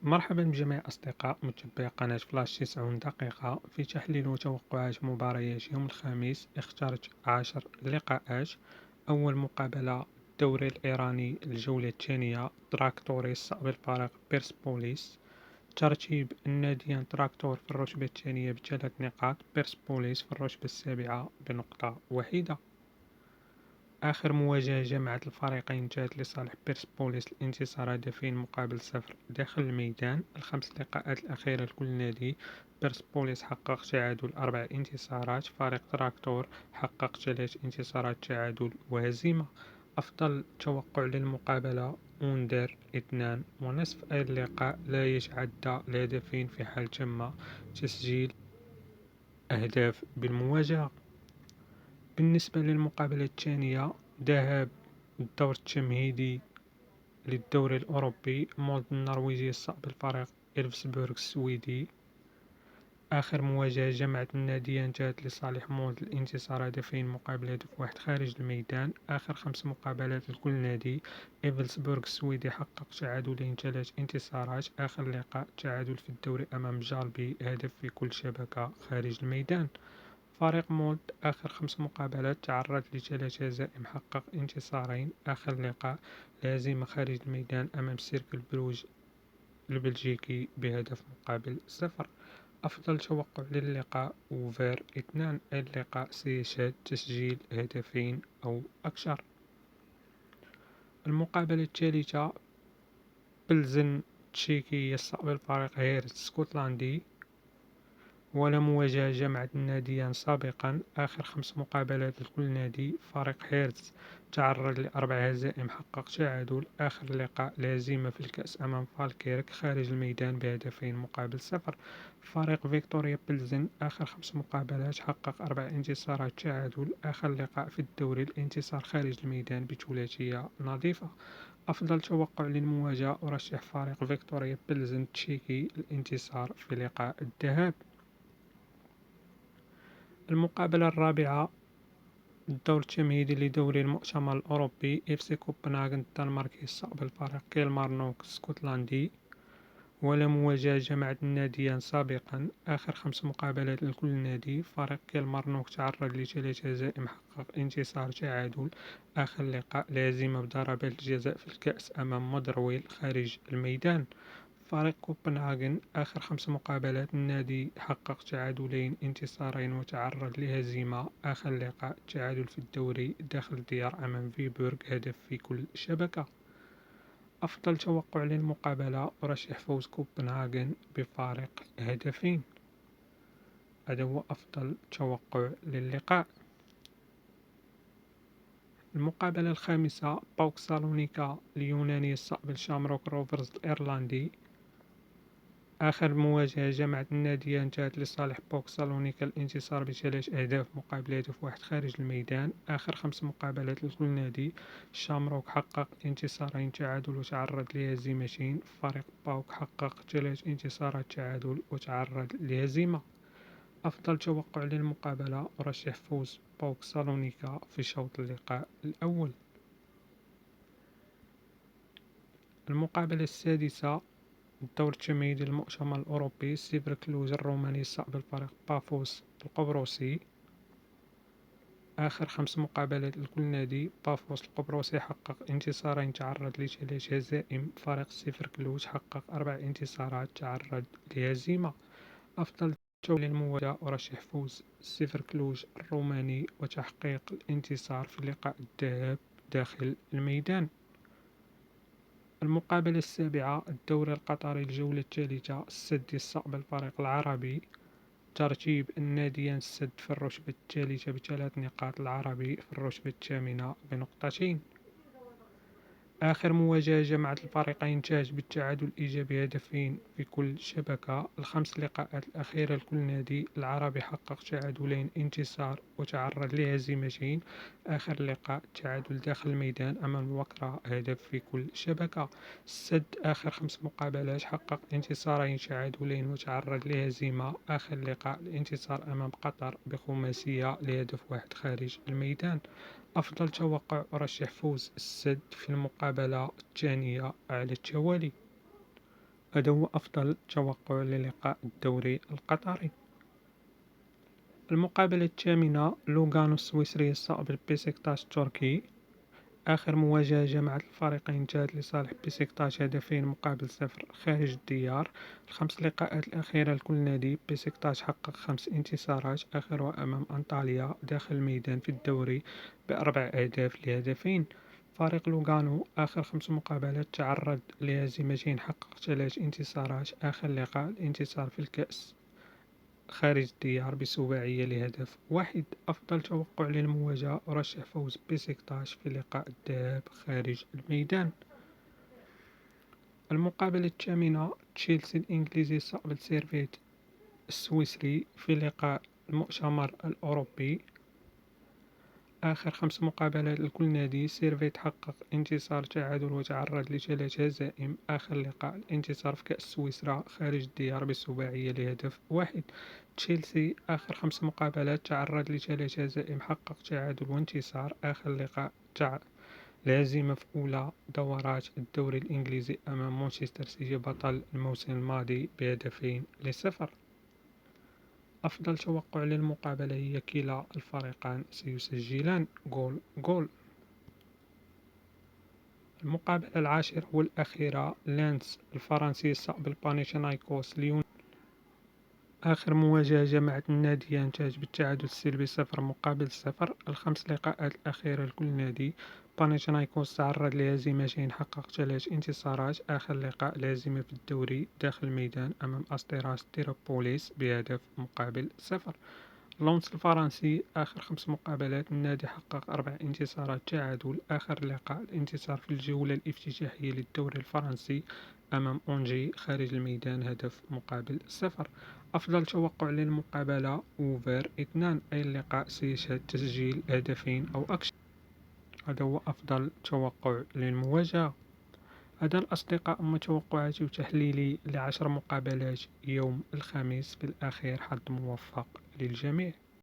مرحبا بجميع الأصدقاء متابعي قناة فلاش 90 دقيقة في تحليل وتوقعات مباريات يوم الخميس. اخترت 10 لقاءات. أول مقابلة الدوري الإيراني الجولة الثانية، تراكتور يستقبل فريق بيرسبوليس. ترتيب الناديان: تراكتور في الرتبة الثانية ب3 نقاط، بيرسبوليس في الرتبة السابعة بنقطة واحدة. آخر مواجهة جمعت الفريقين انتهت لصالح بيرسبوليس الانتصار هدفين مقابل صفر داخل الميدان. ال5 لقاءات الأخيرة لكل نادي: بيرسبوليس حقق تعادل 4 انتصارات، فريق تراكتور حقق 3 انتصارات تعادل وهزيمة. أفضل توقع للمقابلة: أوندر 2.5. أي اللقاء لا يتعدى الهدفين في حال تم تسجيل أهداف بالمواجهة. بالنسبة للمقابلة الثانية، ذهاب الدور التمهيدي للدوري الأوروبي، مولد النرويجي يستقبل فريق إلفسبورغ السويدي. آخر مواجهة جمعت الناديين انتهت لصالح مولد الانتصار هدفين مقابل هدف واحد خارج الميدان. آخر 5 مقابلات لكل نادي: إيفلسبورغ السويدي حقق تعادلين 3 انتصارات. آخر لقاء تعادل في الدوري أمام جالبي، هدف في كل شبكة خارج الميدان. فريق مولد آخر 5 مقابلات تعرض ل3 هزائم، حقق انتصارين. آخر لقاء الهزيمة خارج الميدان أمام سيركل بروج البلجيكي بهدف مقابل صفر. أفضل توقع للقاء: أوفر 2. اللقاء سيشهد تسجيل هدفين أو أكثر. المقابلة الثالثة، بلزن تشيكي يستقبل فريق هيرت اسكتلندي. ولا مواجهة جمعت الناديان سابقا. آخر 5 مقابلات لكل نادي: فريق هيرتز تعرض ل4 هزائم، حقق تعادل. آخر لقاء الهزيمة في الكأس أمام فالكيرك خارج الميدان بهدفين مقابل صفر. فريق فيكتوريا بلزن آخر 5 مقابلات حقق 4 انتصارات تعادل. آخر لقاء في الدوري الانتصار خارج الميدان بثلاثية نظيفة. أفضل توقع للمواجهة: أرشح فريق فيكتوريا بلزن التشيكي الانتصار في لقاء الذهاب. المقابلة الرابعة، الدور التمهيدي لدوري المؤتمر الأوروبي، اف سي كوبنهاغن الدنماركي يستقبل فريق كيلمارنوك الاسكتلندي. ولا مواجهة جمعت الناديان سابقا. آخر 5 مقابلات لكل نادي: فريق كيلمارنوك تعرض ل3 هزائم، حقق انتصار تعادل. آخر لقاء الهزيمة بضربات الجزاء في الكأس أمام مودرويل خارج الميدان. فريق كوبنهاغن آخر 5 مقابلات النادي حقق تعادلين، انتصارين وتعرض لهزيمة. آخر لقاء تعادل في الدوري داخل الديار أمام فيبورغ، هدف في كل شبكة. أفضل توقع للمقابلة: أرشح فوز كوبنهاغن بفارق هدفين. هذا هو أفضل توقع للقاء. المقابلة الخامسة، باوك سالونيكا اليوناني يستقبل شامروك روفرز الإيرلندي. آخر مواجهة جمعت الناديين انتهت لصالح بوك سالونيكا الانتصار ب3 أهداف مقابل هدف واحد خارج الميدان. آخر 5 مقابلات لكل نادي: شامروك حقق انتصارين تعادل وتعرض لهزيمتين. فريق باوك حقق 3 انتصارات تعادل وتعرض لهزيمة. أفضل توقع للمقابلة: أرشح فوز باوك سالونيكا في شوط اللقاء الأول. المقابلة السادسة، الدور التمهيدي للمؤتمر الأوروبي، سيفر كلوز الروماني يستقبل فريق بافوس القبرصي. آخر 5 مقابلات لكل نادي: بافوس القبرصي حقق انتصارين تعرض ل3 هزائم. فريق سيفر كلوز حقق 4 انتصارات تعرض لهزيمة. أفضل جولة للمواجهة: أرشح فوز سيفر كلوز الروماني وتحقيق الانتصار في لقاء الذهاب داخل الميدان. المقابلة السابعة، الدوري القطري الجولة الثالثة، السد يستقبل فريق العربي. ترتيب الناديين: السد في الرتبة الثالثة ب3 نقاط، العربي في الرتبة الثامنة بنقطتين. آخر مواجهة جمعت الفريقين انتهت بالتعادل الإيجابي، هدفين في كل شبكة. ال5 لقاءات الأخيرة لكل نادي: العربي حقق تعادلين، انتصار وتعرض لهزيمتين. آخر لقاء تعادل داخل الميدان أمام الوكرة، هدف في كل شبكة. السد آخر 5 مقابلات حقق انتصارين تعادلين وتعرض لهزيمة. آخر لقاء الانتصار أمام قطر بخماسية لهدف واحد خارج الميدان. أفضل توقع: أرشح فوز السد في المقابلة الثانية على التوالي. هذا هو أفضل توقع للقاء الدوري القطري. المقابلة الثامنة لوغانو السويسري يستقبل بيسيكتاش التركي. آخر مواجهة جمعت الفريقين انتهت لصالح بيسيكتاش هدفين مقابل صفر خارج الديار. الخمس لقاءات الأخيرة لكل نادي بيسيكتاش حقق 5 انتصارات، آخرها أمام أنطاليا داخل الميدان في الدوري ب4 أهداف لهدفين. فريق لوغانو آخر 5 مقابلات تعرض لهزيمتين، حقق 3 انتصارات، آخر لقاء الانتصار في الكأس خارج الديار بسباعية لهدف واحد. أفضل توقع للمواجهة أرشح فوز بيسيكتاش في لقاء الذهاب خارج الميدان. المقابلة الثامنة تشيلسي الإنجليزي يستقبل سيرفيت السويسري في لقاء المؤتمر الأوروبي. آخر 5 مقابلات لكل نادي سيرفيت حقق انتصار تعادل وتعرض ل3 هزائم، آخر لقاء الانتصار في كأس سويسرا خارج الديار بسباعية لهدف واحد. تشيلسي آخر 5 مقابلات تعرض ل3 هزائم، حقق تعادل وانتصار، آخر لقاء الهزيمة في أولى دورات الدوري الإنجليزي أمام مانشستر سيتي بطل الموسم الماضي ب2-0. أفضل توقع للمقابلة هي كلا الفريقان سيسجلان جول. المقابلة العاشرة والأخيرة لانس الفرنسي يستقبل بانيثينايكوس ليون. آخر مواجهة جمعت الناديان انتهت بالتعادل السلبي 0-0. الخمس لقاءات الأخيرة لكل نادي بانيثينايكوس تعرض لهزيمتين، حقق 3 انتصارات، آخر لقاء الهزيمة في الدوري داخل الميدان أمام أستيراس تيروبوليس بهدف مقابل 0. لونس الفرنسي آخر 5 مقابلات النادي حقق 4 انتصارات تعادل، آخر لقاء الانتصار في الجولة الافتتاحية للدوري الفرنسي أمام أونجي خارج الميدان هدف مقابل 0. أفضل توقع للمقابلة أوفر 2، أي اللقاء سيشهد تسجيل هدفين أو أكثر. هذا هو أفضل توقع للمواجهة. هذا الأصدقاء هم توقعاتي وتحليلي ل10 مقابلات يوم الخميس. في الأخير حظ موفق للجميع.